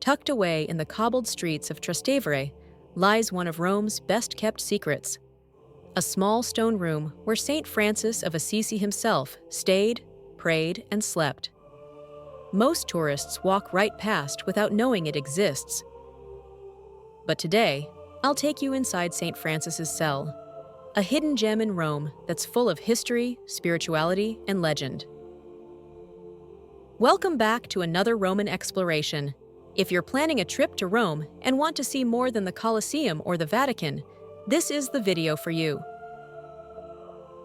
Tucked away in the cobbled streets of Trastevere lies one of Rome's best-kept secrets, a small stone room where Saint Francis of Assisi himself stayed, prayed, and slept. Most tourists walk right past without knowing it exists. But today, I'll take you inside Saint Francis's cell, a hidden gem in Rome that's full of history, spirituality, and legend. Welcome back to another Roman exploration. If you're planning a trip to Rome and want to see more than the Colosseum or the Vatican, this is the video for you.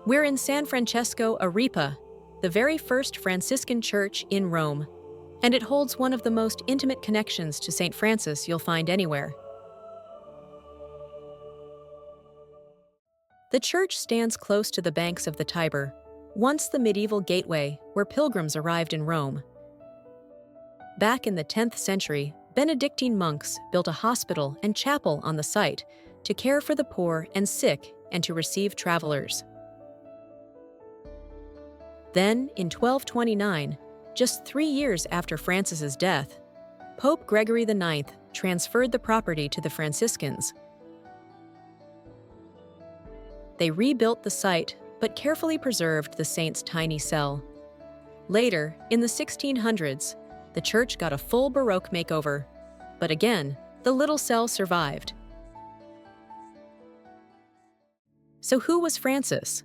We're in San Francesco, Ripa, the very first Franciscan church in Rome, and it holds one of the most intimate connections to Saint Francis you'll find anywhere. The church stands close to the banks of the Tiber, once the medieval gateway where pilgrims arrived in Rome. Back in the 10th century, Benedictine monks built a hospital and chapel on the site to care for the poor and sick and to receive travelers. Then, in 1229, just 3 years after Francis's death, Pope Gregory IX transferred the property to the Franciscans. They rebuilt the site but carefully preserved the saint's tiny cell. Later, in the 1600s, the church got a full Baroque makeover, but again, the little cell survived. So who was Francis?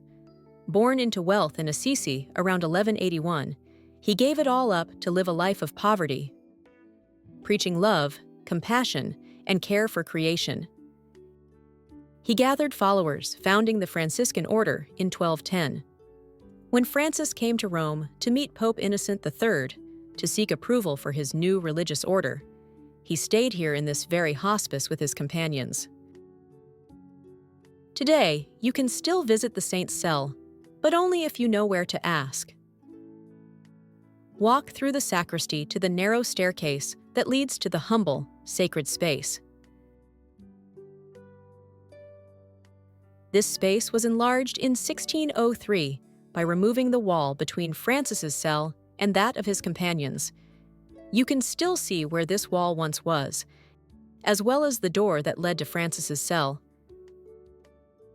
Born into wealth in Assisi around 1181, he gave it all up to live a life of poverty, preaching love, compassion, and care for creation. He gathered followers, founding the Franciscan order in 1210. When Francis came to Rome to meet Pope Innocent III to seek approval for his new religious order, he stayed here in this very hospice with his companions. Today, you can still visit the saint's cell, but only if you know where to ask. Walk through the sacristy to the narrow staircase that leads to the humble, sacred space. This space was enlarged in 1603 by removing the wall between Francis's cell and that of his companions. You can still see where this wall once was, as well as the door that led to Francis's cell.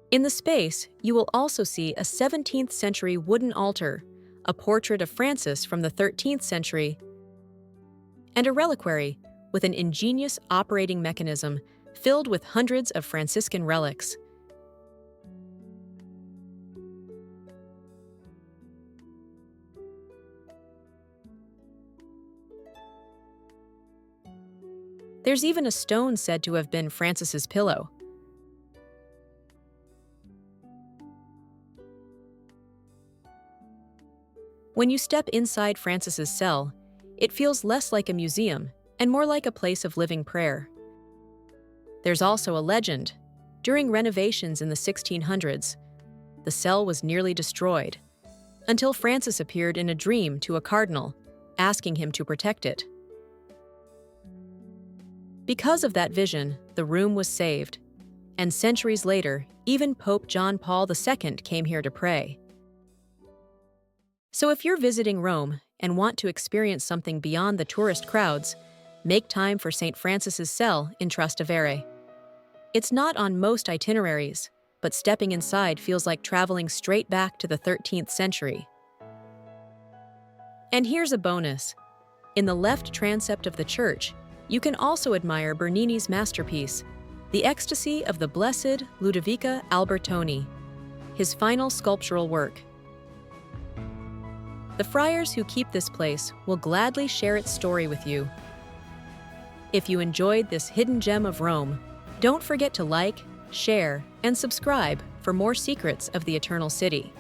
In the space, you will also see a 17th century wooden altar, a portrait of Francis from the 13th century, and a reliquary with an ingenious operating mechanism filled with hundreds of Franciscan relics. There's even a stone said to have been Francis's pillow. When you step inside Francis's cell, it feels less like a museum and more like a place of living prayer. There's also a legend. During renovations in the 1600s, the cell was nearly destroyed, until Francis appeared in a dream to a cardinal, asking him to protect it. Because of that vision, the room was saved, and centuries later, even Pope John Paul II came here to pray. So if you're visiting Rome and want to experience something beyond the tourist crowds, make time for Saint Francis's cell in Trastevere. It's not on most itineraries, but stepping inside feels like traveling straight back to the 13th century. And here's a bonus. In the left transept of the church, you can also admire Bernini's masterpiece, The Ecstasy of the Blessed Ludovica Albertoni, his final sculptural work. The friars who keep this place will gladly share its story with you. If you enjoyed this hidden gem of Rome, don't forget to like, share, and subscribe for more secrets of the Eternal City.